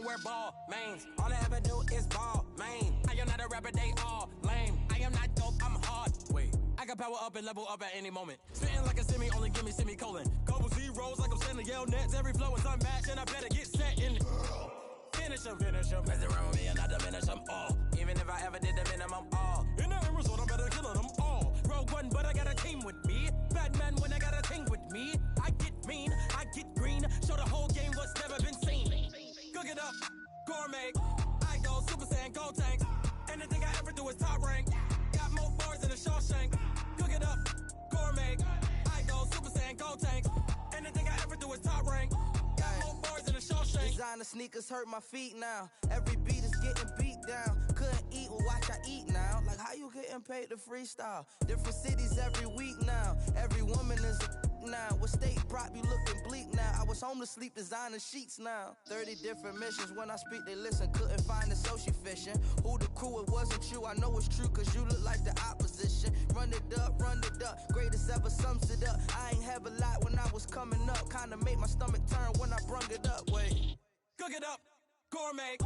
wear ball mains. All I ever do is ball, man. I am not a rapper, they all lame. I am not dope, I'm hard. Wait, I can power up and level up at any moment. Spitting like a semi, only give me semicolon. Couple zeros like I'm sending yell nets. Every flow is unmatched, and I better get set in. Finish them. Mess around with me and I diminish them all. Even if I ever did the minimum, all. In the end result, I'm better killing them all. Rogue One, but I got a team with me. Batman when I got a team with me. I get mean, I get green. Show the whole game what's never been seen. Cook it up, gourmet. I go Super Saiyan, gold tank. Anything I ever do is top rank. Got more bars than a Shawshank. Cook it up, gourmet. I go Super Saiyan, gold tank. Anything I ever do is top rank. Got more bars than a Shawshank. Designer sneakers hurt my feet now. Every beat is getting beat down. Couldn't eat, well watch I eat now. Like how you getting paid to freestyle? Different cities every week now. Every woman is a now. With state prop, you looking bleak now. I was home to sleep, designing sheets now. 30 different missions. When I speak, they listen. Couldn't find it, so she fishing. Who the crew, it wasn't you. I know it's true, cause you look like the opposition. Run it up. Greatest ever sums it up. I ain't have a lot when I was coming up. Kinda made my stomach turn when I brung it up. Wait. Cook it up, gourmet.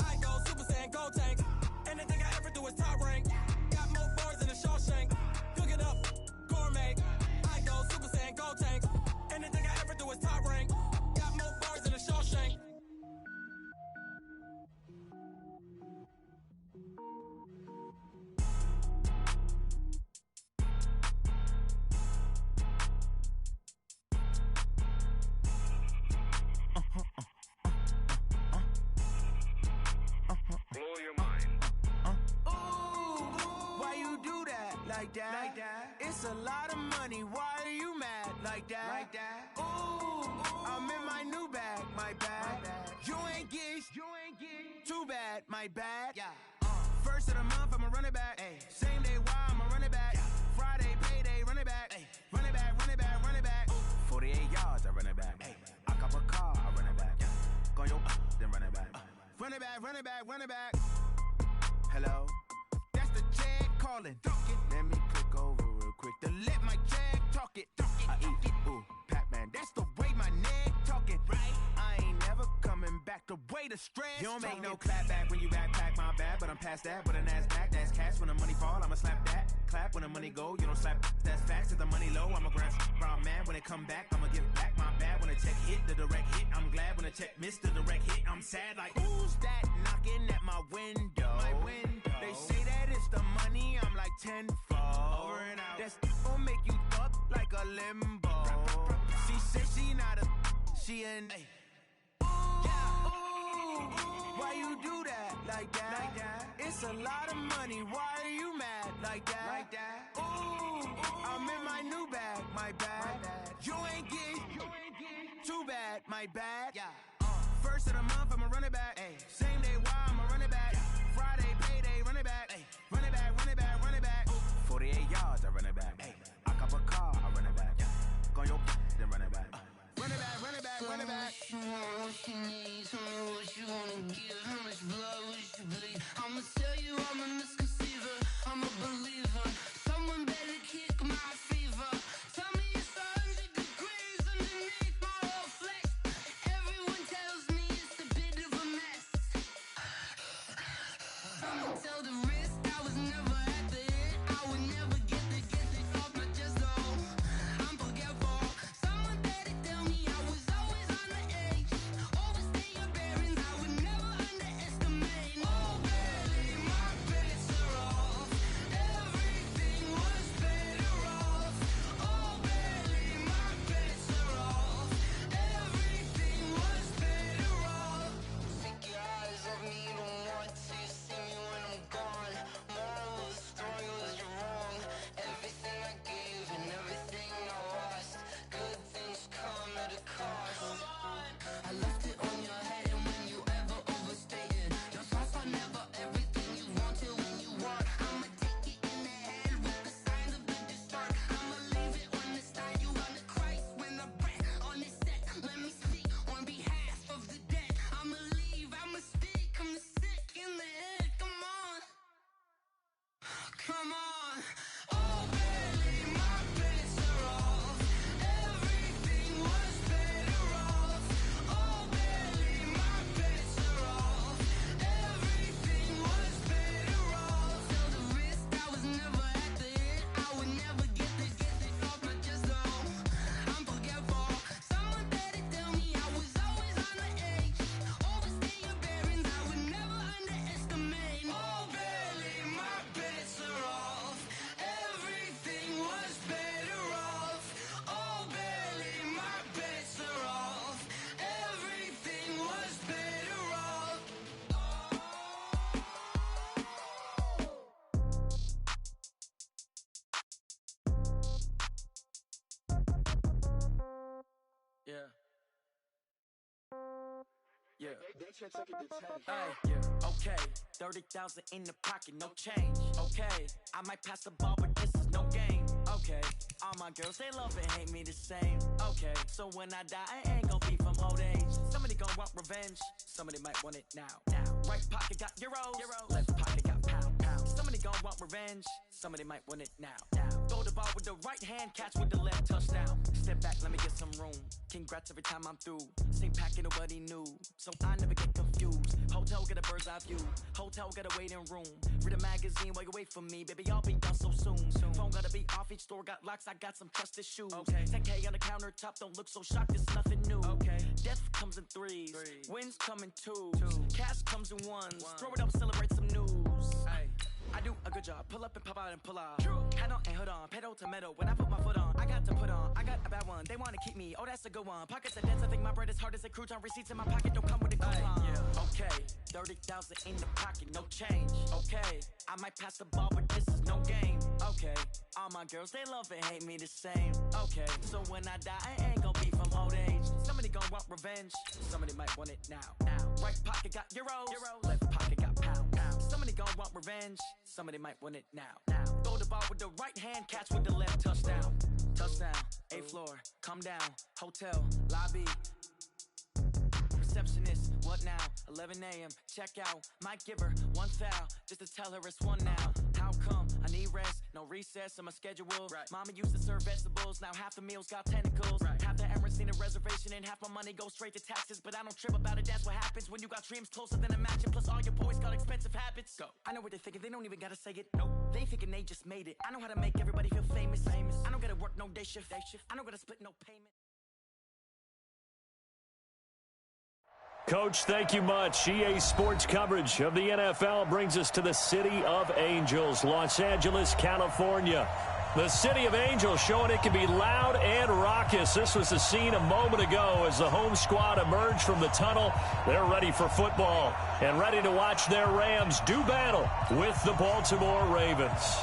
I go Super Saiyan, gold tank. Anything I ever do is top rank. Got more bars than a Shawshank. Cook it up, gourmet. I go Super Saiyan, gold tank. Anything I ever do is top rank. Got more bars than a Shawshank. Blow your mind. Ooh, why you do that? Like that? It's a lot of money. Why are you mad? Like that? Ooh, I'm in my new bag. My bad. You ain't get. Too bad. My bad. Yeah. First of the month, I'ma run it back. Ay. Same day, why I'ma run it back. Friday, payday, run it back. Ay. Run it back. 48 yards, I run it back. Ay. I cop a car, I run it back. Go your then run it back. Run it back. Hello? That's the Jag calling. Let me click over real quick to let my Jag talk it. I eat it, ooh, Pac-Man. That's the way my neck talking. Right? I ain't never coming back the way the stress. You don't make no clap back when you backpack, my bad. But I'm past that with an ass back. That's cash when the money fall, I'ma slap that. Clap when the money go, you don't slap. That's facts. If the money low, I'ma grab brown man. When it come back, I'ma give back my bad. When the check hit, the direct hit. I'm glad when the check missed the direct hit. I'm sad like, who's that knocking at my window? They say that it's the money, I'm like tenfold. Over and out. That's gon' make you fuck like a limbo. She said she not a, she an. Why you do that? Like that? It's a lot of money. Why are you mad? Like that? Ooh, I'm in my new bag. My bad. You ain't get. Too bad. My bad. Yeah. First of the month, I'ma run it back. Ay. Same day, why I'ma run it back. Friday, payday, run it back. Ay. Run it back. 48 yards, I run it back. Ay. I cop a car, I run it back. Go your then run it back. Run it back. What you want, what you need, tell me what you wanna give, how much blood would you bleed? I'ma tell you I'm a misconceiver, I'm a believer. Someone better kick my fever. Tell me it's 100 degrees underneath my whole flesh. Everyone tells me it's a bit of a mess. I'ma tell the risk I was never at the end. I would never get it off my chest though. I'm forgetful. Someone better tell me I was always on the edge. Always Yeah. Yeah. Hey, yeah. Okay. 30,000 in the pocket, no change. Okay. I might pass the ball, but this is no game. Okay. All my girls, they love and hate me the same. Okay. So when I die, I ain't gon' be from old age. Somebody gon' want revenge. Somebody might want it now. Right pocket got euros. Left pocket got pound. Somebody gon' want revenge. Somebody might want it now. Throw the ball with the right hand, catch with the left, touchdown. Step back, let me get some room. Congrats every time I'm through. Same packet, nobody knew. So I never get confused. Hotel get a bird's eye view. Hotel get a waiting room. Read a magazine while you wait for me. Baby, I'll be done so soon. Phone gotta be off, each store got locks. I got some trusted shoes. 10K on the countertop, don't look so shocked, it's nothing new. Death comes in threes. Wins come in twos. Cash comes in ones. Throw it up, celebrate some news. I do a good job. Pull up and pop out and pull out. Head on and hood on. Pedal to metal. When I put my foot on, I got to put on. I got a bad one. They want to keep me. Oh, that's a good one. Pockets are dense. I think my bread is hard as a crouton. Receipts in my pocket don't come with a coupon. Okay. 30,000 in the pocket. No change. Okay. I might pass the ball, but this is no game. Okay. All my girls, they love and hate me the same. Okay. So when I die, I ain't gon' be from old age. Somebody gon' want revenge. Somebody might want it now. Right pocket got euros. Left pocket got pound. Somebody gon' want revenge. Somebody might want it now. Throw the ball with the right hand, catch with the left, touchdown. Touchdown, 8th floor, come down, hotel, lobby. Receptionist, what now? 11 a.m., check out. Might give her one foul, just to tell her it's one now. How come? I need rest, no recess on my schedule. Mama used to serve vegetables, now half the meals got tentacles. Half the Emirates need a reservation and half my money goes straight to taxes. But I don't trip about it, that's what happens when you got dreams closer than a mansion. Plus all your boys got expensive habits. Go. I know what they're thinking, they don't even gotta say it. Nope. They thinking they just made it. I know how to make everybody feel famous. I don't gotta work no day shift. I don't gotta split no payment. Coach, thank you much. EA Sports coverage of the NFL brings us to the City of Angels, Los Angeles, California. The City of Angels showing it can be loud and raucous. This was the scene a moment ago as the home squad emerged from the tunnel. They're ready for football and ready to watch their Rams do battle with the Baltimore Ravens.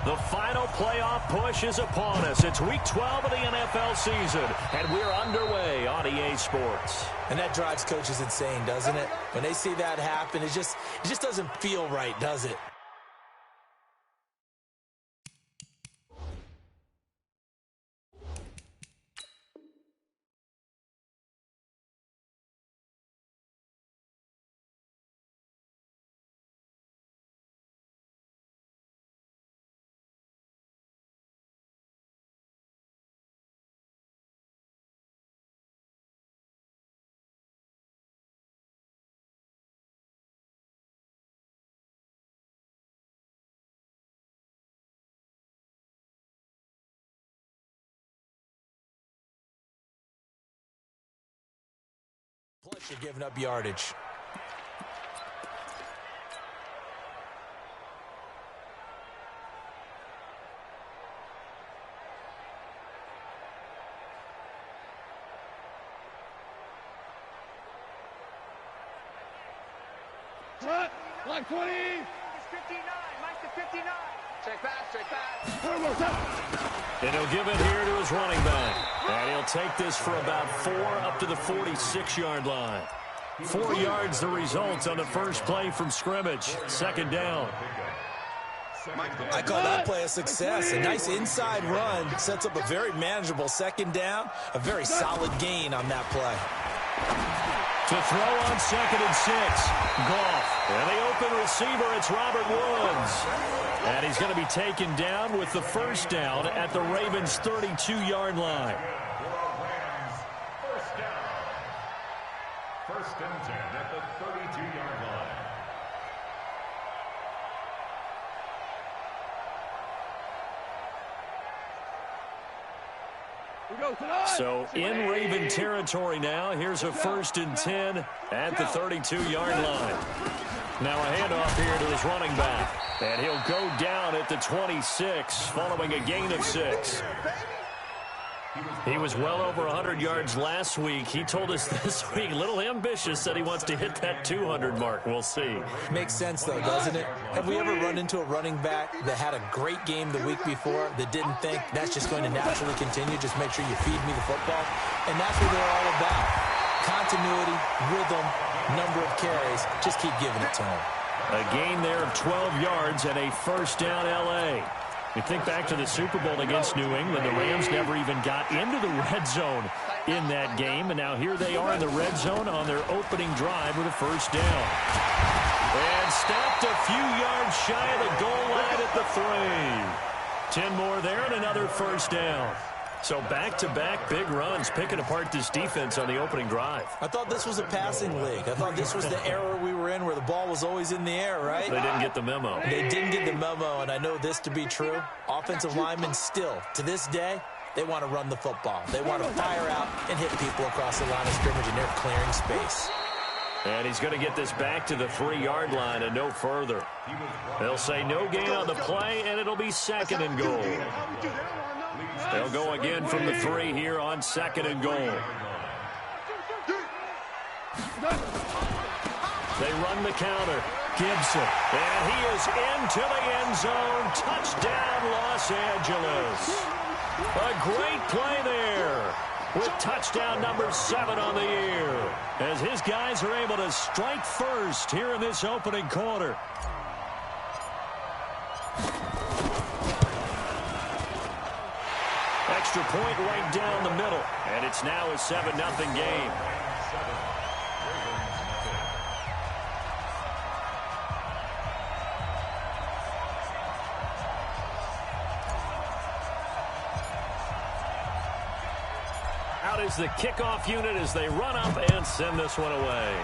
The final playoff push is upon us. It's week 12 of the NFL season, and we're underway on EA Sports. And that drives coaches insane, doesn't it? When they see that happen, it just doesn't feel right, does it? Plus, you're giving up yardage. Front, line 20. It's 59, Mike's to 59. Check back. And he'll give it here to his running back. And he'll take this for about 4 up to the 46-yard line. 4 yards the result on the first play from scrimmage. Second down. I call that play a success. A nice inside run sets up a very manageable second down. A very solid gain on that play. To throw on 2nd and 6. Goff. And the open receiver, it's Robert Woods. And he's going to be taken down with the first down at the Ravens' 32-yard line. First down. First and 10 at the 32-yard line. So in Raven territory now. Here's a 1st and 10 at the 32-yard line. Now a handoff here to his running back. And he'll go down at the 26 following a gain of 6. He was well over 100 yards last week. He told us this week, a little ambitious, said he wants to hit that 200 mark. We'll see. Makes sense, though, doesn't it? Have we ever run into a running back that had a great game the week before that didn't think that's just going to naturally continue? Just make sure you feed me the football. And that's what they're all about. Continuity, rhythm, number of carries. Just keep giving it to him. A gain there of 12 yards and a first down L.A. You think back to the Super Bowl against New England. The Rams never even got into the red zone in that game. And now here they are in the red zone on their opening drive with a first down. And stopped a few yards shy of the goal line at the 3. 10 more there and another first down. So back-to-back big runs, picking apart this defense on the opening drive. I thought this was a passing league. I thought this was the era we were in where the ball was always in the air, right? They didn't get the memo. They didn't get the memo, and I know this to be true. Offensive linemen still, to this day, they want to run the football. They want to fire out and hit people across the line of scrimmage, and they're clearing space. And he's going to get this back to the 3-yard line and no further. They'll say no gain on the play, and it'll be second and goal. They'll go again from the 3 here on second and goal. They run the counter. Gibson. And he is into the end zone. Touchdown, Los Angeles. A great play there with touchdown number 7 on the year as his guys are able to strike first here in this opening quarter. Extra point right down the middle, and it's now a 7-0 game. Out is the kickoff unit as they run up and send this one away.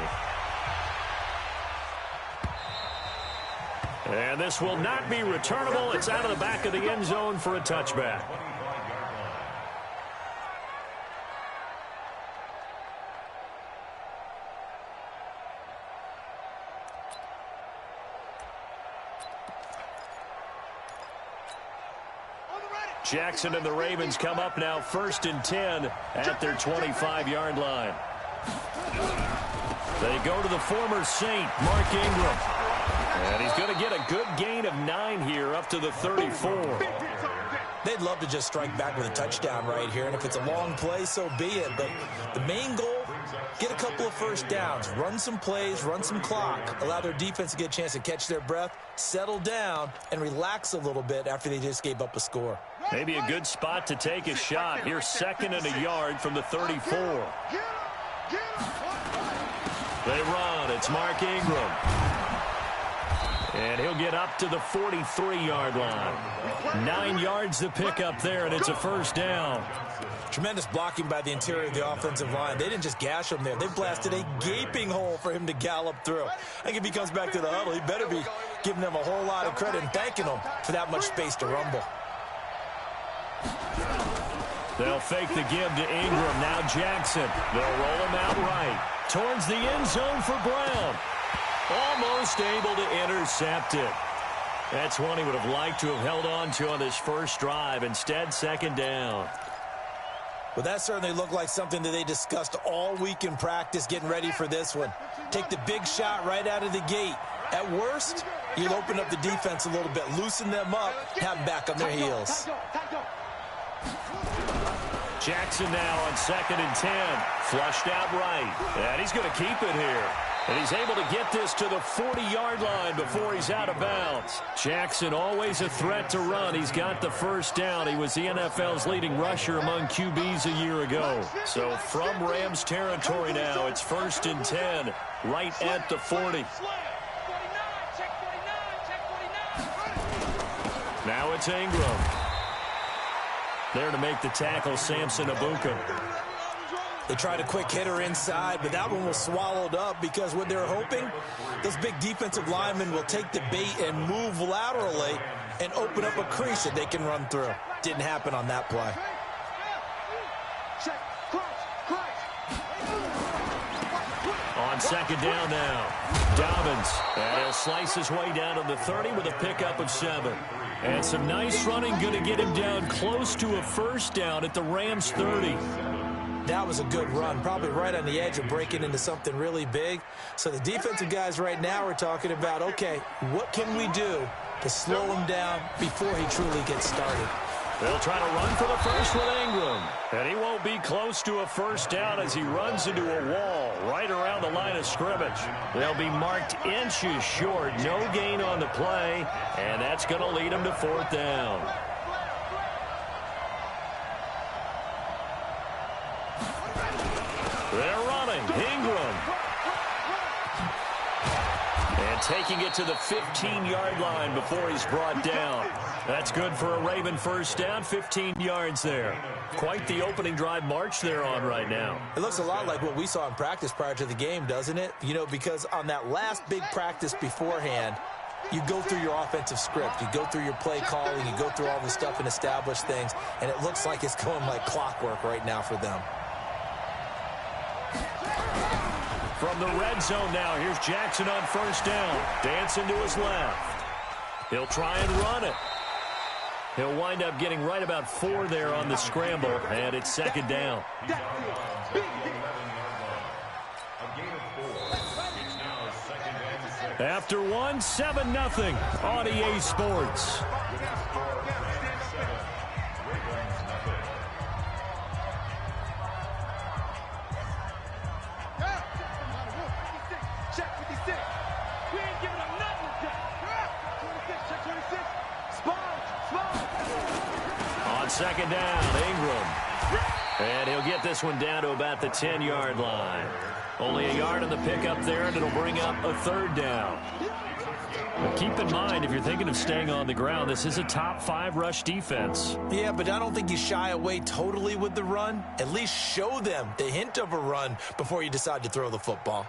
And this will not be returnable. It's out of the back of the end zone for a touchback. Jackson and the Ravens come up now 1st and 10 at their 25-yard line. They go to the former Saint, Mark Ingram. And he's going to get a good gain of 9 here up to the 34. They'd love to just strike back with a touchdown right here, and if it's a long play, so be it. But the main goal, get a couple of first downs, run some plays, run some clock, allow their defense to get a chance to catch their breath, settle down, and relax a little bit after they just gave up a score. Maybe a good spot to take a shot. Here's 2nd and a yard from the 34. They run. It's Mark Ingram. And he'll get up to the 43-yard line. 9 yards to pick up there, and it's a first down. Tremendous blocking by the interior of the offensive line. They didn't just gash him there. They blasted a gaping hole for him to gallop through. I think if he comes back to the huddle, he better be giving them a whole lot of credit and thanking them for that much space to rumble. They'll fake the give to Ingram. Now Jackson. They'll roll him out right. Towards the end zone for Brown. Almost able to intercept it. That's one he would have liked to have held on to on this first drive. Instead, 2nd down. Well, that certainly looked like something that they discussed all week in practice getting ready for this one. Take the big shot right out of the gate. At worst, you'll open up the defense a little bit, loosen them up, have them back on their heels. Jackson now on 2nd and 10. Flushed out right. And he's going to keep it here. And he's able to get this to the 40-yard line before he's out of bounds. Jackson always a threat to run. He's got the first down. He was the NFL's leading rusher among QBs a year ago. So from Rams territory now, it's 1st and 10 right at the 40. Now it's Ingram. There to make the tackle, Samson Abuka. They tried a quick hitter inside, but that one was swallowed up because what they're hoping, those big defensive linemen will take the bait and move laterally and open up a crease that they can run through. Didn't happen on that play. On 2nd down now, Dobbins. And he'll slice his way down to the 30 with a pickup of 7. And some nice running, going to get him down close to a first down at the Rams 30. That was a good run, probably right on the edge of breaking into something really big. So the defensive guys right now are talking about, okay, what can we do to slow him down before he truly gets started? They'll try to run for the first with Ingram. And he won't be close to a first down as he runs into a wall right around the line of scrimmage. They'll be marked inches short. No gain on the play, and that's going to lead him to fourth down. They're running. Ingram. And taking it to the 15-yard line before he's brought down. That's good for a Raven first down, 15 yards there. Quite the opening drive march they're on right now. It looks a lot like what we saw in practice prior to the game, doesn't it? You know, because on that last big practice beforehand, you go through your offensive script, you go through your play calling, you go through all this stuff and establish things, and it looks like it's going like clockwork right now for them. From the red zone now, here's Jackson on first down. Dancing to his left. He'll try and run it. He'll wind up getting right about 4 there on the scramble, and it's second down. After one, 7-0 on EA Sports. Second down, Ingram. And he'll get this one down to about the 10-yard line. Only a yard on the pickup there, and it'll bring up a third down. But keep in mind, if you're thinking of staying on the ground, this is a top 5 rush defense. Yeah, but I don't think you shy away totally with the run. At least show them the hint of a run before you decide to throw the football.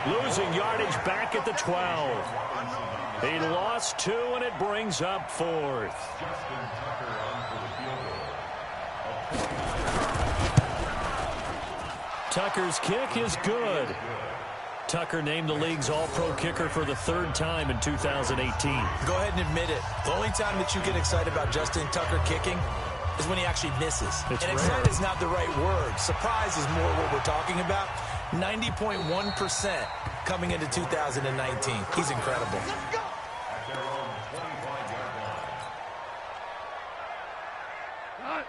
Losing yardage back at the 12. He lost 2, and it brings up 4th. Tucker's kick is good. Tucker named the league's all-pro kicker for the 3rd time in 2018. Go ahead and admit it. The only time that you get excited about Justin Tucker kicking is when he actually misses. And excited is not the right word. Surprise is more what we're talking about. 90.1% coming into 2019. He's incredible.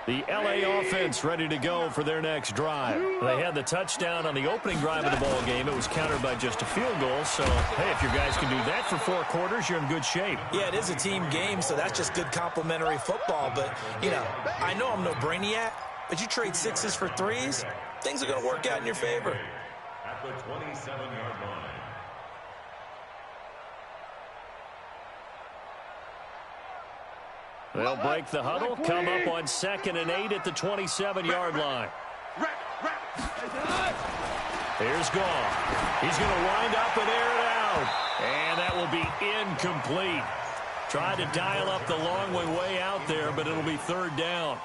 The LA offense ready to go for their next drive. They had the touchdown on the opening drive of the ball game. It was countered by just a field goal. So, hey, if your guys can do that for 4 quarters, you're in good shape. Yeah, it is a team game, so that's just good complimentary football. But, you know, I know I'm no brainiac, but you trade 6s for 3s, things are going to work out in your favor. At the 27-yard line. They'll break the huddle, come up on 2nd and 8 at the 27-yard line. Here's Goff. He's going to wind up and air it out. And that will be incomplete. Tried to dial up the long way out there, but it'll be 3rd down.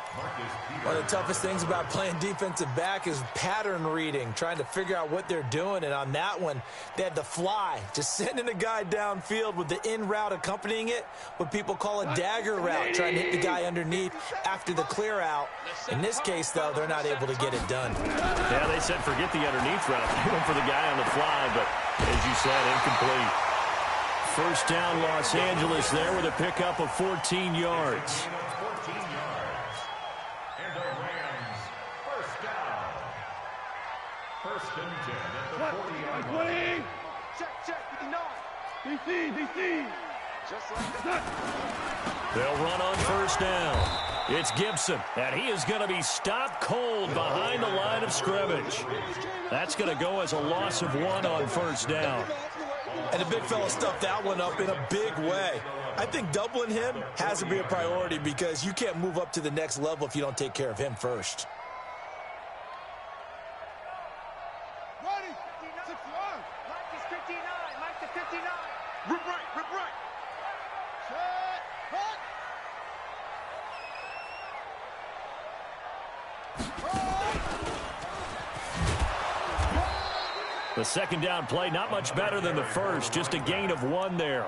One of the toughest things about playing defensive back is pattern reading, trying to figure out what they're doing. And on that one, they had to fly, just sending a guy downfield with the in route accompanying it, what people call a dagger route, trying to hit the guy underneath after the clear out. In this case, though, they're not able to get it done. Yeah, they said forget the underneath route. They went for the guy on the fly, but as you said, incomplete. First down, Los Angeles there with a pickup of 14 yards. 14 yards. And the Rams, first down. 1st and 10 at the 40-yard line. Check, 59. DC. Just like that. They'll run on first down. It's Gibson, and he is going to be stopped cold behind the line of scrimmage. That's going to go as a loss of 1 on first down. And the big fella stuffed that one up in a big way. I think doubling him has to be a priority because you can't move up to the next level if you don't take care of him first. Rip right, rip right. Set, hut. The second down play, not much better than the first, just a gain of 1 there.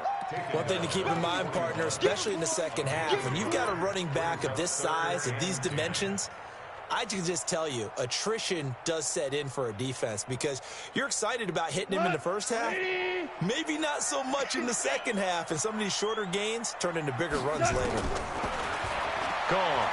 One thing to keep in mind, partner, especially in the second half, when you've got a running back of this size, of these dimensions, I can just tell you, attrition does set in for a defense because you're excited about hitting him in the first half. Maybe not so much in the second half, and some of these shorter gains turn into bigger runs later. Gone.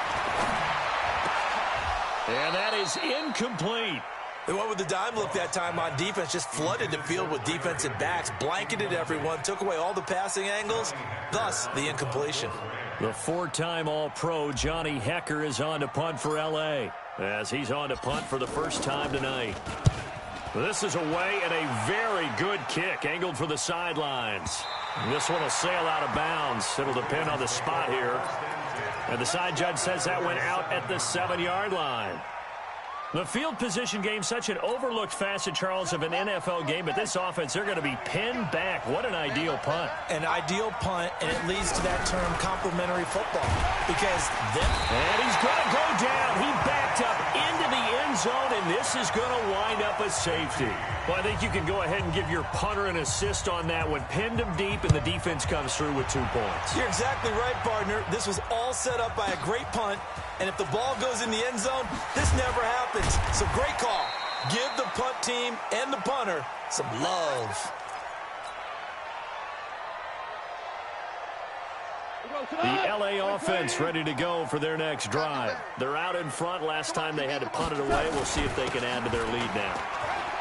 And that is incomplete. They went with the dime look that time on defense, just flooded the field with defensive backs, blanketed everyone, took away all the passing angles, thus the incompletion. The 4-time All-Pro Johnny Hecker is on to punt for L.A. as he's on to punt for the first time tonight. This is away and a very good kick, angled for the sidelines. This one will sail out of bounds. It'll depend on the spot here. And the side judge says that went out at the 7-yard line. The field position game, such an overlooked facet, Charles, of an NFL game, but this offense, they're going to be pinned back. What an ideal punt. An ideal punt, and it leads to that term complementary football. Because then... And he's going to go down. He backed up into the end zone, and this is going to wind up a safety. Well, I think you can go ahead and give your punter an assist on that one. Pinned him deep, and the defense comes through with 2 points. You're exactly right, partner. This was all set up by a great punt, and if the ball goes in the end zone, this never happens. So great call. Give the punt team and the punter some love. The L.A. offense ready to go for their next drive. They're out in front. Last time they had to punt it away. We'll see if they can add to their lead now.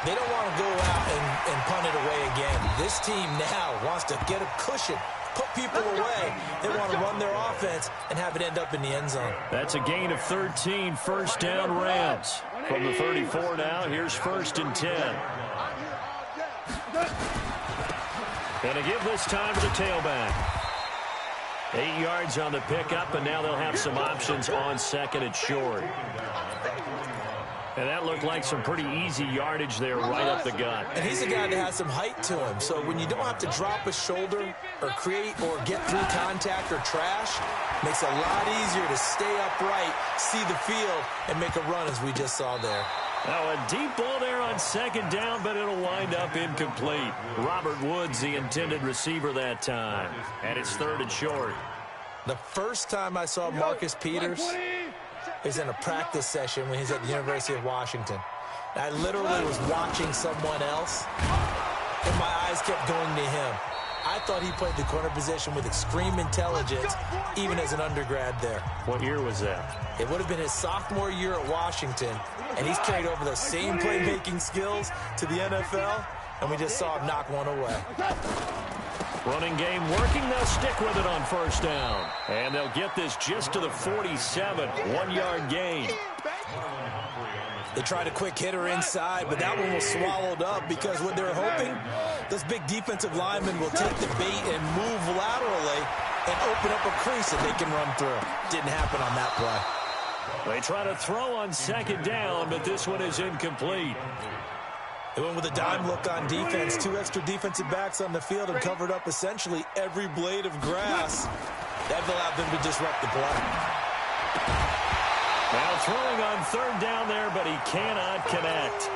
They don't want to go out and punt it away again. This team now wants to get a cushion, put people away. They want to run their offense and have it end up in the end zone. That's a gain of 13, first down Rams. From the 34 now, here's 1st and 10. And a give this time to the tailback. 8 yards on the pickup, and now they'll have some options on 2nd and short. And that looked like some pretty easy yardage there right up the gut. And he's a guy that has some height to him, so when you don't have to drop a shoulder or create or get through contact or trash, makes it a lot easier to stay upright, see the field, and make a run as we just saw there. Now a deep ball there on 2nd down, but it'll wind up incomplete. Robert Woods, the intended receiver that time. And it's 3rd and short. The first time I saw Marcus Peters is in a practice session when he's at the University of Washington. I literally was watching someone else, and my eyes kept going to him. I thought he played the corner position with extreme intelligence, even as an undergrad there. What year was that? It would have been his sophomore year at Washington, and he's carried over those same playmaking skills to the NFL, and we just saw him knock one away. Running game working. They'll stick with it on 1st down. And they'll get this just to the 47. 1-yard gain. They tried a quick hitter inside, but that one was swallowed up because what they're hoping, those big defensive linemen will take the bait and move laterally and open up a crease that they can run through. Didn't happen on that play. They try to throw on 2nd down, but this one is incomplete. They went with a dime look on defense. 2 extra defensive backs on the field and covered up essentially every blade of grass. That allowed them to disrupt the play. Now throwing on 3rd down there, but he cannot connect.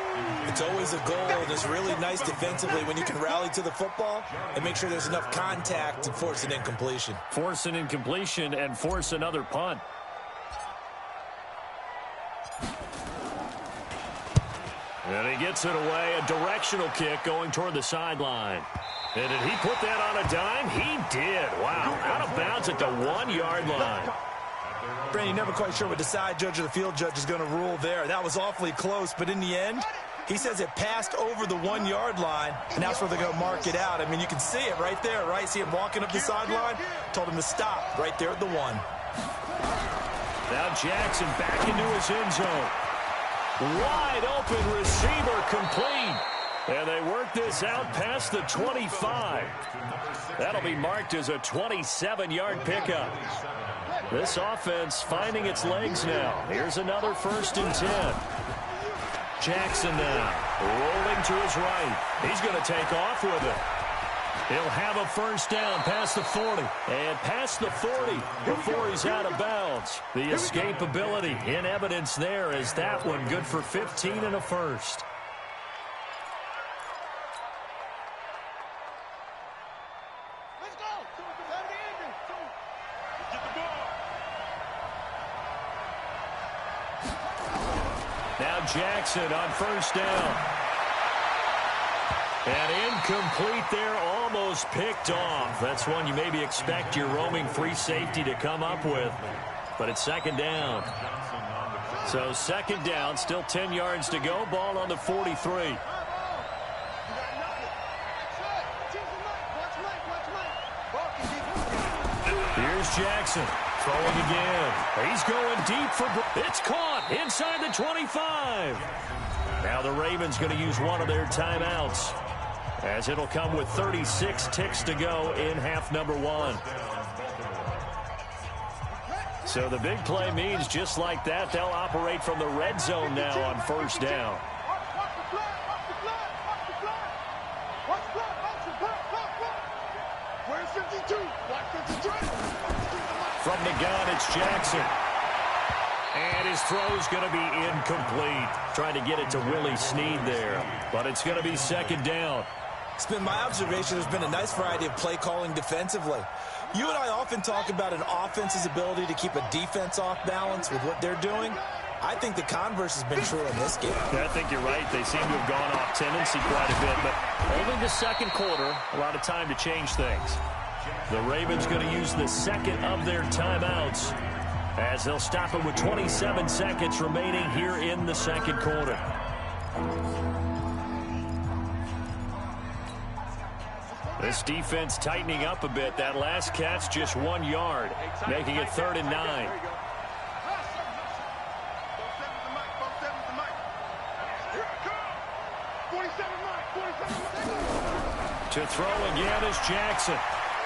It's always a goal, and it's really nice defensively when you can rally to the football and make sure there's enough contact to force an incompletion. Force an incompletion and force another punt. And he gets it away, a directional kick going toward the sideline. And did he put that on a dime? He did. Wow, out of bounds at the 1-yard line. Brandon, you're never quite sure what the side judge or the field judge is going to rule there. That was awfully close, but in the end, he says it passed over the 1-yard line, and that's where they're going to mark it out. I mean, you can see it right there, right? See him walking up the sideline? Told him to stop right there at the 1. Now Jackson back into his end zone. Wide open receiver complete. And they work this out past the 25. That'll be marked as a 27-yard pickup. This offense finding its legs now. Here's another 1st and 10. Jackson now rolling to his right. He's going to take off with it. He'll have a first down past the 40. And past the 40 before he's out of bounds. The escapability in evidence there as that one good for 15 and a first. Let's go. Get the ball. Now Jackson on first down. And incomplete there, almost picked off. That's one you maybe expect your roaming free safety to come up with. But it's second down. So second down, still 10 yards to go. Ball on the 43. Here's Jackson. Throwing again. He's going deep for... It's caught inside the 25. Now the Ravens going to use one of their timeouts, as it'll come with 36 ticks to go in half number one. So the big play means just like that, they'll operate from the red zone now on first down. Where's 52? From the gun, it's Jackson. And his throw's going to be incomplete. Trying to get it to Willie Snead there. But it's going to be second down. It's been my observation there's been a nice variety of play calling defensively. You and I often talk about an offense's ability to keep a defense off balance with what they're doing. I think the converse has been true in this game. Yeah, I think you're right. They seem to have gone off tendency quite a bit, but only the second quarter, a lot of time to change things. The Ravens going to use the second of their timeouts, as they'll stop it with 27 seconds remaining here in the second quarter. This defense tightening up a bit. That last catch just 1 yard, making it 3rd and 9. To throw again is Jackson.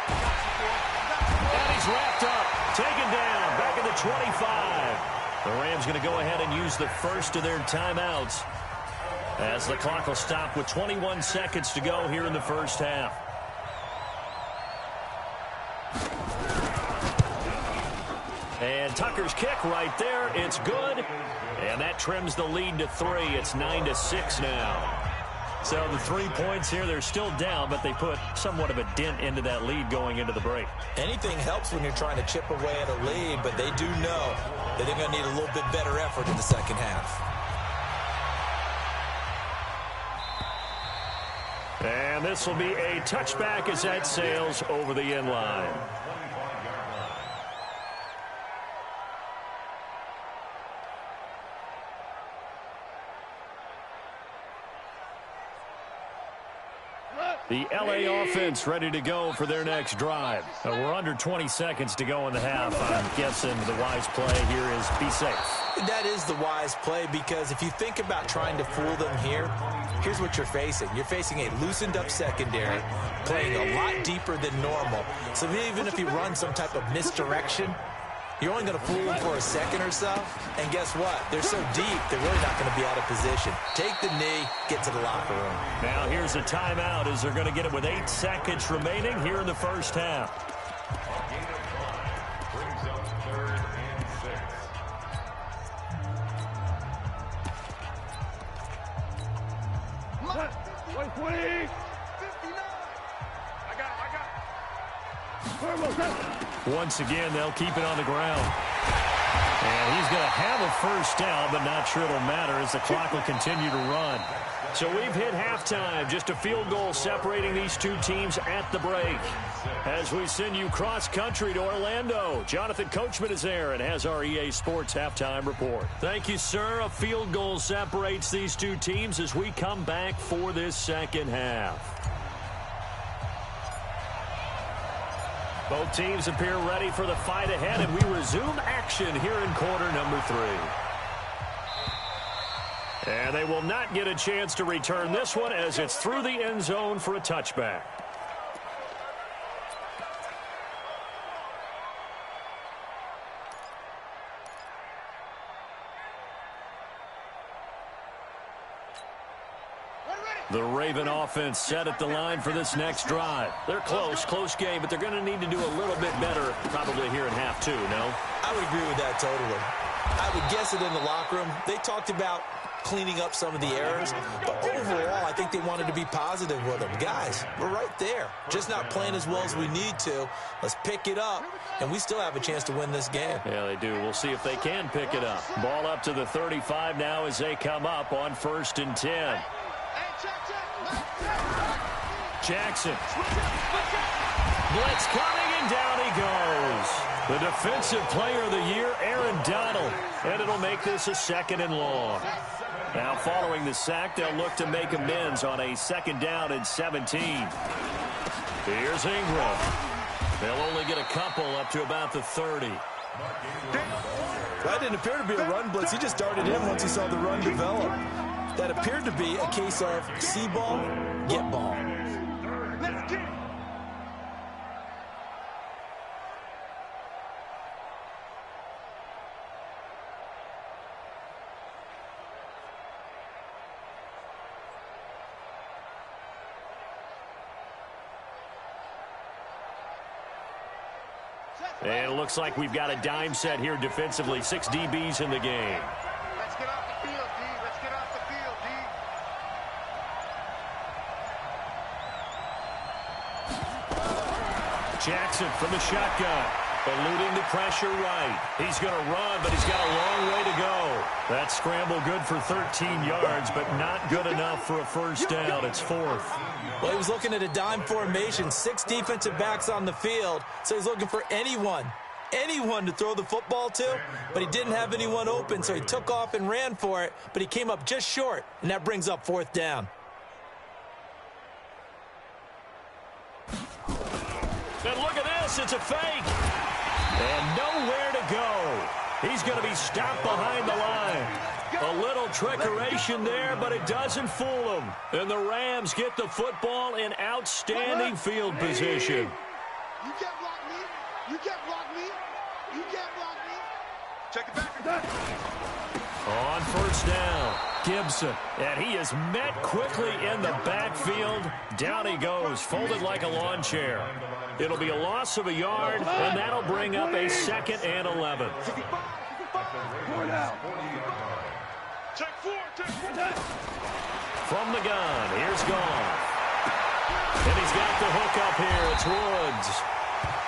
And he's wrapped up, taken down, back at the 25. The Rams going to go ahead and use the first of their timeouts, as the clock will stop with 21 seconds to go here in the first half. And Tucker's kick right there. It's good. And that trims the lead to 3. It's 9-6 now. So the 3 points here, they're still down, but they put somewhat of a dent into that lead going into the break. Anything helps when you're trying to chip away at a lead, but they do know that they're going to need a little bit better effort in the second half. And this will be a touchback as that sails over the end line. The LA offense ready to go for their next drive. We're under 20 seconds to go in the half. I'm guessing the wise play here is be safe. That is the wise play, because if you think about trying to fool them here, here's what you're facing. You're facing a loosened up secondary, playing a lot deeper than normal. So even if you run some type of misdirection, you're only going to fool them for a second or so. And guess what? They're so deep, they're really not going to be out of position. Take the knee, get to the locker room. Now here's a timeout as they're going to get it with 8 seconds remaining here in the first half. Brings up 3rd and 6. 120. 59. I got it. Once again, they'll keep it on the ground. And he's going to have a first down, but not sure it'll matter as the clock will continue to run. So we've hit halftime. Just a field goal separating these two teams at the break. As we send you cross-country to Orlando, Jonathan Coachman is there and has our EA Sports halftime report. Thank you, sir. A field goal separates these two teams as we come back for this second half. Both teams appear ready for the fight ahead, and we resume action here in quarter number 3. And they will not get a chance to return this one as it's through the end zone for a touchback. Ready. The Raven offense set at the line for this next drive. They're close game, but they're going to need to do a little bit better probably here in half two, no? I would agree with that totally. I would guess it in the locker room. They talked about cleaning up some of the errors, but overall, I think they wanted to be positive with them. Guys, we're right there. Just not playing as well as we need to. Let's pick it up, and we still have a chance to win this game. Yeah, they do. We'll see if they can pick it up. Ball up to the 35 now as they come up on 1st and 10. Jackson. Blitz coming, and down he goes. The defensive player of the year, Aaron Donald. And it'll make this a 2nd and long. Now, following the sack, they'll look to make amends on a 2nd down and 17. Here's Ingram. They'll only get a couple up to about the 30. That didn't appear to be a run blitz. He just darted in once he saw the run develop. That appeared to be a case of see ball, get ball. And it looks like we've got a dime set here defensively. 6 DBs in the game. Let's get off the field, D. Let's get off the field, D. Jackson from the shotgun. Eluding the pressure right. He's going to run, but he's got a long way to go. That scramble good for 13 yards, but not good enough for a 1st down. It's 4th. Well, he was looking at a dime formation, 6 defensive backs on the field, so he's looking for anyone to throw the football to, but he didn't have anyone open, so he took off and ran for it, but he came up just short, and that brings up 4th down. And look at this, it's a fake. And nowhere to go. He's going to be stopped behind the line. A little trickeration there, but it doesn't fool him. And the Rams get the football in outstanding field position. You can't block me. You can't block me. You can't block me. Check it back. On 1st down, Gibson. And he is met quickly in the backfield. Down he goes, folded like a lawn chair. It'll be a loss of a yard, and that'll bring up a 2nd and 11. From the gun, here's Goff. And he's got the hook up here. It's Woods.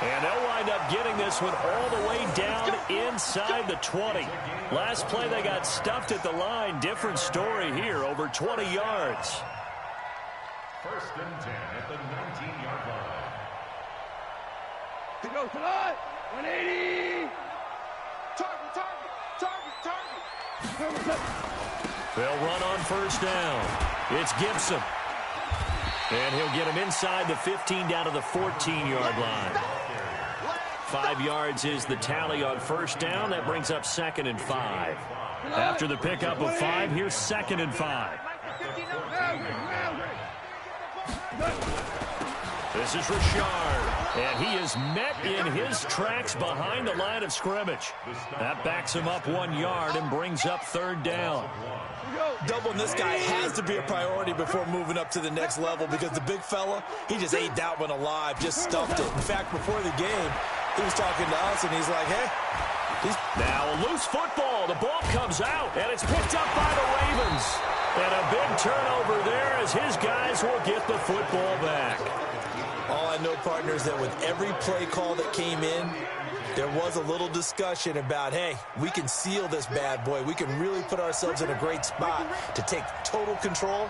And they'll wind up getting this one all the way down inside the 20. Last play, they got stuffed at the line. Different story here, over 20 yards. 1st and 10 at the 19-yard line. He goes to line. 180. Target. They'll run on 1st down. It's Gibson. And he'll get him inside the 15 down to the 14-yard line. 5 yards is the tally on 1st down. That brings up 2nd and 5. After the pickup of 5, here's 2nd and 5. This is Richard. And he is met in his tracks behind the line of scrimmage. That backs him up 1 yard and brings up 3rd down. Doubling this guy has to be a priority before moving up to the next level because the big fella, he just ate that one alive, just stuffed it. In fact, before the game, he was talking to us, and he's like, hey. Now a loose football. The ball comes out, and it's picked up by the Ravens. And a big turnover there as his guys will get the football back. All I know, partner, is that with every play call that came in, there was a little discussion about, hey, we can seal this bad boy. We can really put ourselves in a great spot to take total control,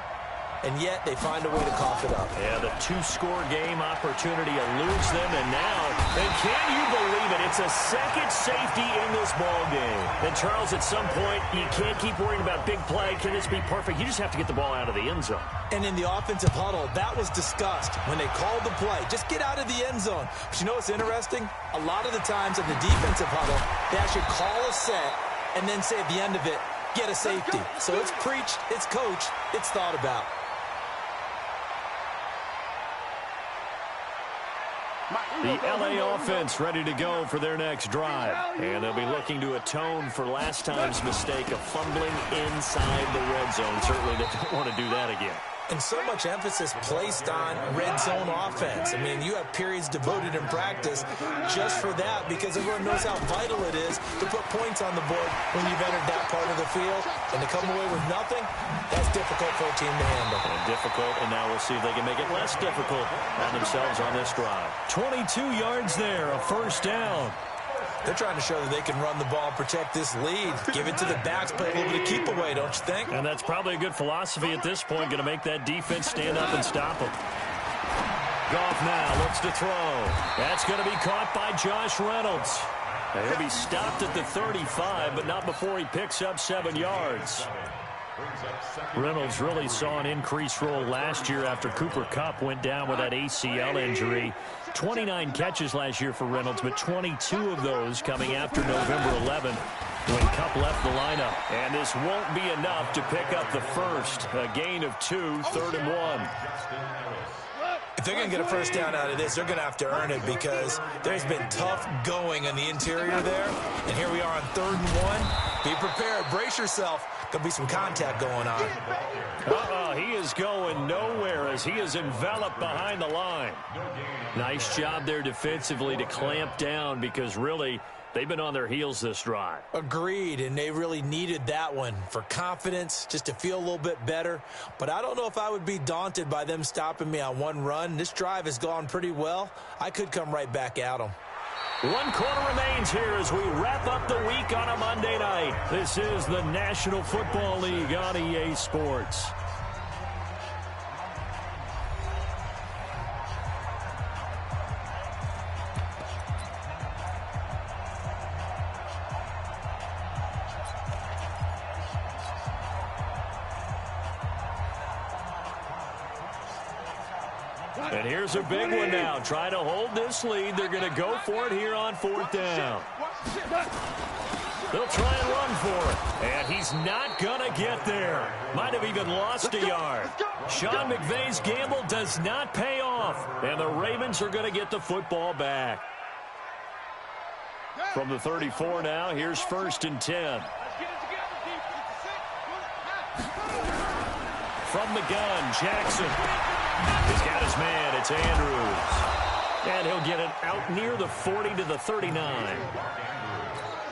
and yet they find a way to cough it up. Yeah, the 2-score game opportunity eludes them, and now, and can you believe it, it's a 2nd safety in this ball game. And Charles, at some point, you can't keep worrying about big play. Can this be perfect? You just have to get the ball out of the end zone. And in the offensive huddle, that was discussed when they called the play. Just get out of the end zone. But you know what's interesting? A lot of the times in the defensive huddle, they actually call a set and then say at the end of it, get a safety. So it's preached, it's coached, it's thought about. The LA offense ready to go for their next drive. And they'll be looking to atone for last time's mistake of fumbling inside the red zone. Certainly they don't want to do that again. And so much emphasis placed on red zone offense. I mean, you have periods devoted in practice just for that because everyone knows how vital it is to put points on the board when you've entered that part of the field. And to come away with nothing, that's difficult for a team to handle. And difficult, and now we'll see if they can make it less difficult on themselves on this drive. 22 yards there, a first down. They're trying to show that they can run the ball and protect this lead. Give it to the backs, play a little bit of keep away, don't you think? And that's probably a good philosophy at this point, going to make that defense stand up and stop them. Goff now looks to throw. That's going to be caught by Josh Reynolds. And he'll be stopped at the 35, but not before he picks up 7 yards. Reynolds really saw an increased role last year after Cooper Kupp went down with that ACL injury. 29 catches last year for Reynolds, but 22 of those coming after November 11th when Kupp left the lineup. And this won't be enough to pick up the first. A gain of 2, 3rd and 1. If they're going to get a first down out of this, they're going to have to earn it because there's been tough going on the interior there. And here we are on 3rd and 1. Be prepared. Brace yourself. Going to be some contact going on. He is going nowhere as he is enveloped behind the line. Nice job there defensively to clamp down because really they've been on their heels this drive. Agreed, and they really needed that one for confidence, just to feel a little bit better. But I don't know if I would be daunted by them stopping me on one run. This drive has gone pretty well. I could come right back at them. 1 quarter remains here as we wrap up the week on a Monday night. This is the National Football League on EA Sports. And here's a big one now. Trying to hold this lead. They're going to go for it here on 4th down. They'll try and run for it. And he's not going to get there. Might have even lost a yard. Sean McVay's gamble does not pay off. And the Ravens are going to get the football back. From the 34 now, here's 1st and 10. From the gun, Jackson. He's got his man. It's Andrews. And he'll get it out near the 40 to the 39.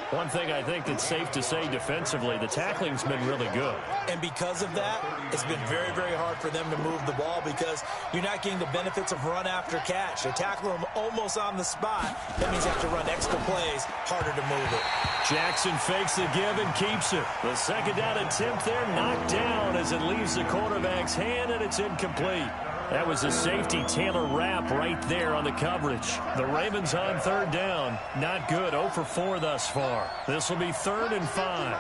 One thing I think that's safe to say defensively, the tackling's been really good. And because of that, it's been very, very hard for them to move the ball because you're not getting the benefits of run after catch. They tackle them almost on the spot. That means you have to run extra plays, harder to move it. Jackson fakes the give and keeps it. The 2nd down attempt there knocked down as it leaves the quarterback's hand, and it's incomplete. That was a safety Taylor Rapp right there on the coverage. The Ravens on 3rd down. Not good. 0 for 4 thus far. This will be 3rd and 5.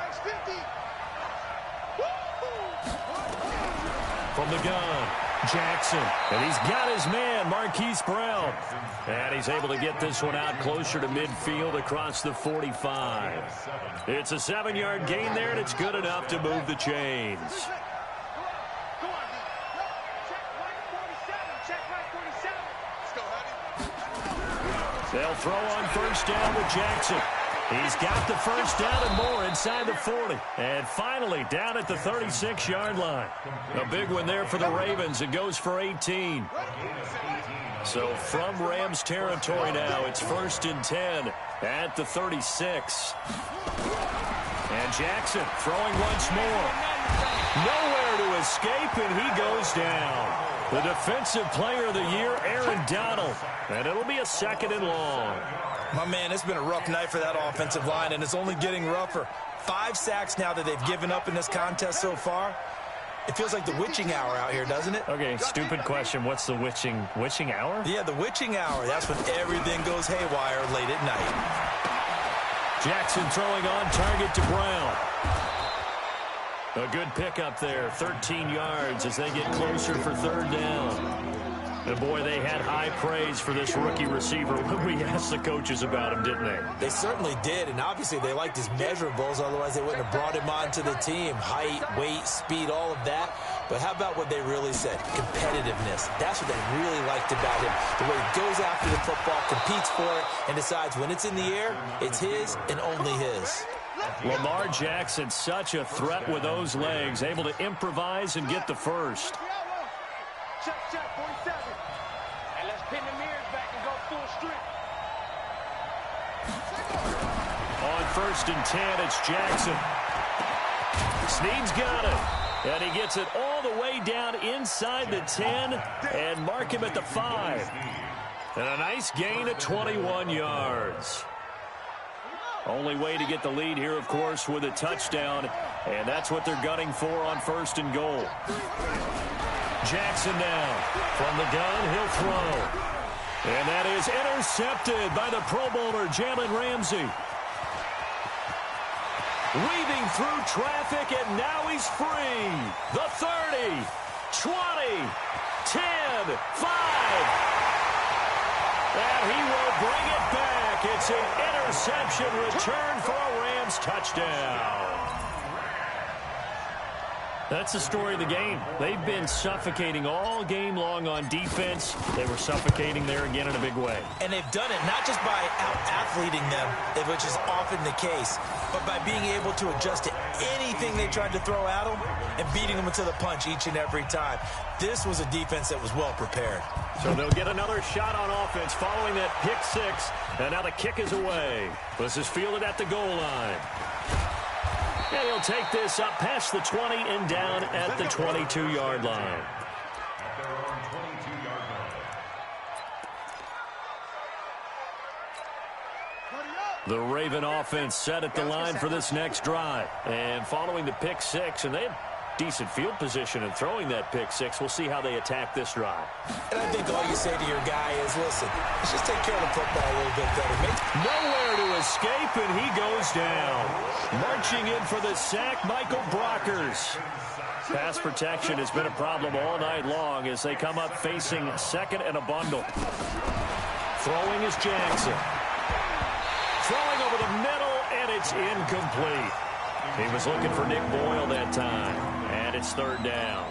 From the gun, Jackson. And he's got his man, Marquise Brown. And he's able to get this one out closer to midfield across the 45. It's a 7-yard gain there, and it's good enough to move the chains. They'll throw on 1st down with Jackson. He's got the 1st down and more inside the 40. And finally down at the 36-yard line. A big one there for the Ravens. It goes for 18. So from Rams territory now, it's 1st and 10 at the 36. And Jackson throwing once more. Nowhere to escape, and he goes down. The defensive player of the year, Aaron Donald. And it'll be a 2nd and long. My man, it's been a rough night for that offensive line, and it's only getting rougher. 5 sacks now that they've given up in this contest so far. It feels like the witching hour out here, doesn't it? Okay, stupid question. What's the witching hour? Yeah, the witching hour. That's when everything goes haywire late at night. Jackson throwing on target to Brown. A good pickup there, 13 yards as they get closer for 3rd down. And boy, they had high praise for this rookie receiver when we asked the coaches about him, didn't they? They certainly did, and obviously they liked his measurables, otherwise they wouldn't have brought him onto the team. Height, weight, speed, all of that. But how about what they really said? Competitiveness. That's what they really liked about him. The way he goes after the football, competes for it, and decides when it's in the air, it's his and only his. Lamar Jackson, such a threat with those legs, able to improvise and get the first. Check, 47. And let's pin the mirrors back and go full strip. On 1st and 10, it's Jackson. Snead's got it. And he gets it all the way down inside the 10 and mark him at the 5. And a nice gain of 21 yards. Only way to get the lead here, of course, with a touchdown. And that's what they're gunning for on 1st and goal. Jackson now. From the gun, he'll throw. And that is intercepted by the Pro Bowler, Jalen Ramsey. Weaving through traffic, and now he's free. The 30, 20, 10, 5. And he will bring it back. It's an interception return for a Rams touchdown. That's the story of the game. They've been suffocating all game long on defense. They were suffocating there again in a big way. And they've done it not just by out-athleting them, which is often the case, but by being able to adjust to anything they tried to throw at them and beating them to the punch each and every time. This was a defense that was well prepared. So they'll get another shot on offense following that pick 6. And now the kick is away. This is fielded at the goal line. And he'll take this up past the 20 and down at the 22-yard line. The Raven offense set at the line for this next drive. And following the pick 6, and they had decent field position in throwing that pick 6. We'll see how they attack this drive. And I think all you say to your guy is, listen, let's just take care of the football a little bit better. Nowhere to escape, and he goes down. Marching in for the sack, Michael Brockers. Pass protection has been a problem all night long as they come up facing 2nd and a bundle. Throwing is Jackson. Throwing over the middle, and it's incomplete. He was looking for Nick Boyle that time, and it's 3rd down.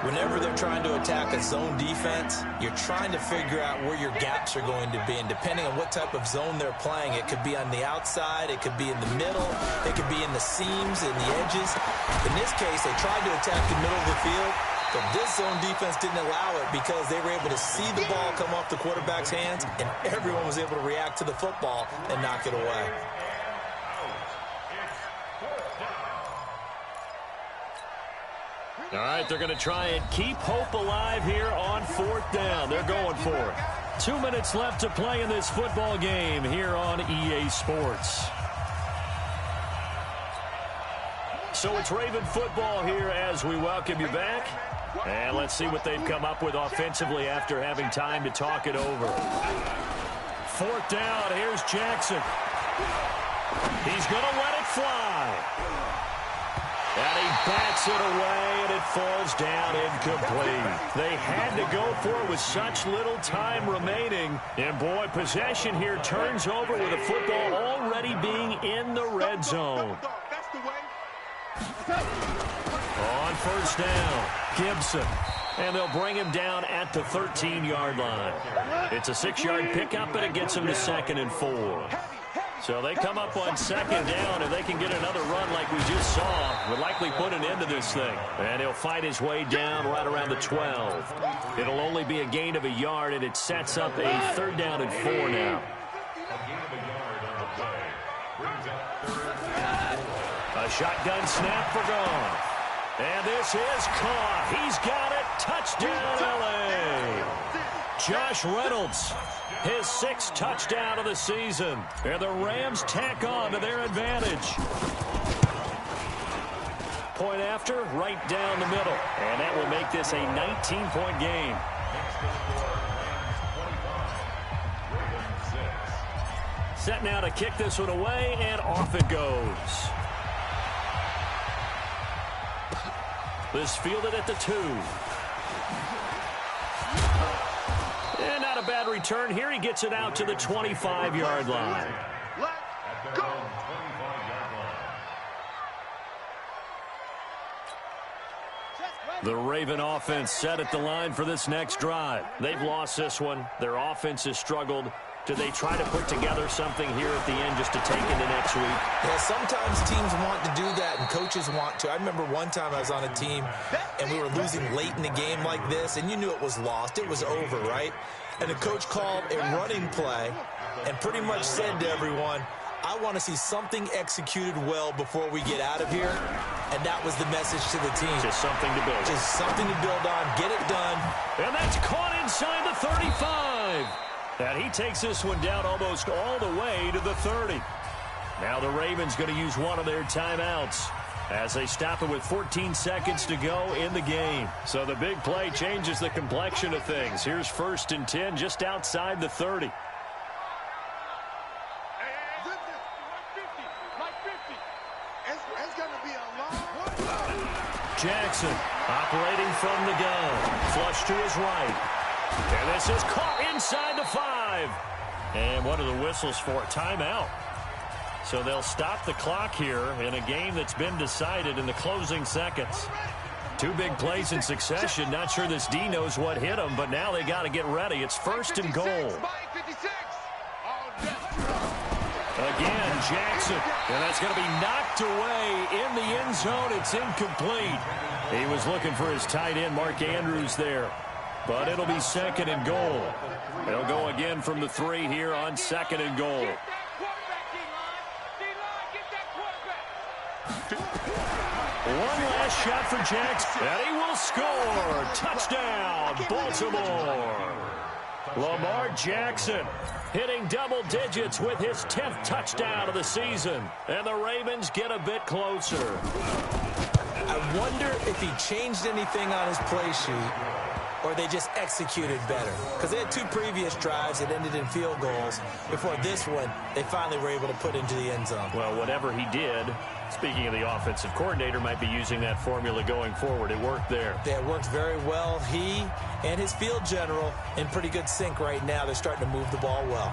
Whenever they're trying to attack a zone defense, you're trying to figure out where your gaps are going to be. And depending on what type of zone they're playing, it could be on the outside, it could be in the middle, it could be in the seams, in the edges. In this case, they tried to attack the middle of the field, but this zone defense didn't allow it because they were able to see the ball come off the quarterback's hands, and everyone was able to react to the football and knock it away. All right, they're going to try and keep hope alive here on 4th down. They're going for it. 2 minutes left to play in this football game here on EA Sports. So it's Raven football here as we welcome you back. And let's see what they've come up with offensively after having time to talk it over. 4th down, here's Jackson. He's going to let it fly. And he bats it away, and it falls down incomplete. They had to go for it with such little time remaining. And, boy, possession here turns over with the football already being in the red zone. On 1st down, Gibson. And they'll bring him down at the 13-yard line. It's a 6-yard pickup, and it gets him to 2nd and 4. So they come up on 2nd down. If they can get another run like we just saw, would likely put an end to this thing. And he'll fight his way down right around the 12. It'll only be a gain of a yard, and it sets up a 3rd down and 4 now. A shotgun snap for Goff. And this is caught. He's got it. Touchdown, L.A. Josh Reynolds, his 6th touchdown of the season. And the Rams tack on to their advantage. Point after, right down the middle. And that will make this a 19-point game. Set now to kick this one away, and off it goes. This fielded at the 2. And not a bad return here. He gets it out to the 25-yard line. Let's go. The Raven offense set at the line for this next drive. They've lost this one. Their offense has struggled. do they try to put together something here at the end just to take into next week? Yeah, sometimes teams want to do that and coaches want to. I remember one time I was on a team and we were losing late in the game like this, and you knew it was lost. It was over, right? And the coach called a running play and pretty much said to everyone, I want to see something executed well before we get out of here. And that was the message to the team. Just something to build. Just something to build on. Get it done. And that's caught inside the 35. And he takes this one down almost all the way to the 30. Now the Ravens going to use one of their timeouts as they stop it with 14 seconds to go in the game. So the big play changes the complexion of things. Here's 1st and 10 just outside the 30. Jackson operating from the gun. Flush to his right. And this is caught inside the 5. And what are the whistles for? Timeout. So they'll stop the clock here in a game that's been decided in the closing seconds. 2 big plays in succession. Not sure this D knows what hit him, but now they got to get ready. It's 1st and goal. Again, Jackson. And that's going to be knocked away in the end zone. It's incomplete. He was looking for his tight end, Mark Andrews, there. But it'll be 2nd and goal. They'll go again from the 3 here on 2nd and goal. One last shot for Jackson, and he will score. Touchdown, Baltimore. Lamar Jackson hitting double digits with his 10th touchdown of the season. And the Ravens get a bit closer. I wonder if he changed anything on his play sheet or they just executed better. Because they had 2 previous drives that ended in field goals. Before this one, they finally were able to put into the end zone. Well, whatever he did, speaking of the offensive coordinator, might be using that formula going forward. It worked there. Yeah, it worked very well. He and his field general in pretty good sync right now. They're starting to move the ball well.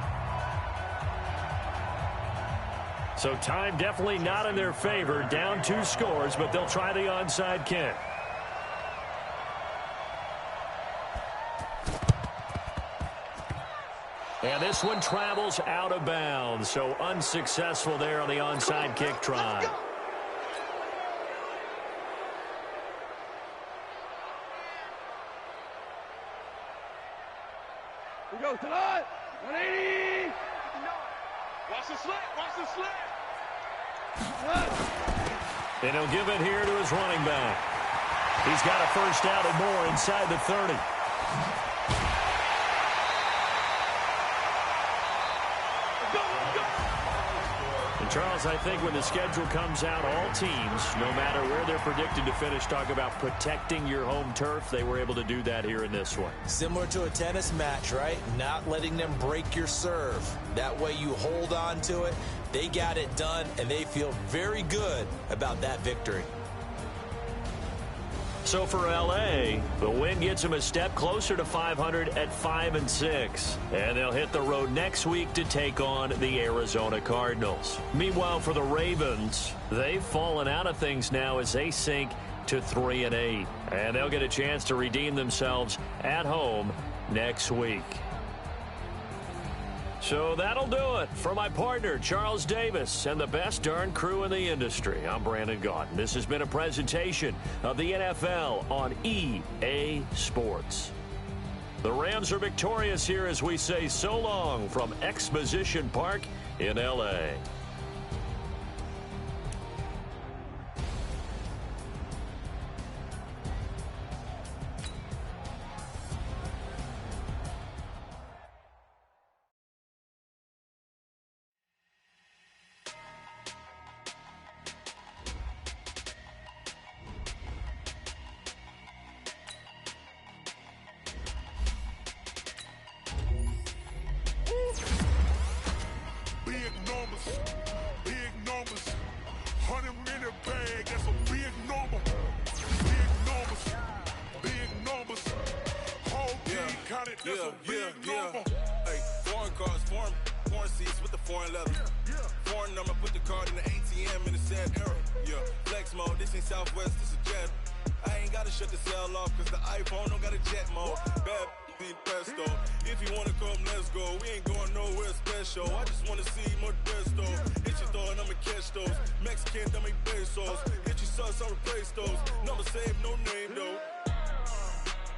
So time definitely not in their favor. Down 2 scores, but they'll try the onside kick. And this one travels out of bounds. So unsuccessful there on the onside kick try. We go to the 180. Watch the slant. Watch the slant. And he'll give it here to his running back. He's got a 1st down and more inside the 30. And Charles, I think when the schedule comes out, all teams, no matter where they're predicted to finish, talk about protecting your home turf. They were able to do that here in this one. Similar to a tennis match, right? Not letting them break your serve. That way you hold on to it. They got it done, and they feel very good about that victory. So for L.A., the win gets them a step closer to 500 at 5-6. And they'll hit the road next week to take on the Arizona Cardinals. Meanwhile, for the Ravens, they've fallen out of things now as they sink to 3-8. And they'll get a chance to redeem themselves at home next week. So that'll do it. For my partner, Charles Davis, and the best darn crew in the industry, I'm Brandon Gaudin. This has been a presentation of the NFL on EA Sports. The Rams are victorious here as we say so long from Exposition Park in L.A. Hey, foreign cards, foreign seats with the foreign leather. Foreign number, put the card in the ATM in the sad era. Yeah, flex mode, this ain't Southwest, this is jet. I ain't gotta shut the cell off, cause the iPhone don't got a jet mode. Bad think pesto. If you wanna come, let's go. We ain't going nowhere special. I just wanna see more desto. Hit your thought, I'ma catch those. Mexican, dummy pesos. Hit your sus, I'll replace those. Number save, no name though.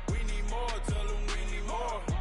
We need more, tell them we need more.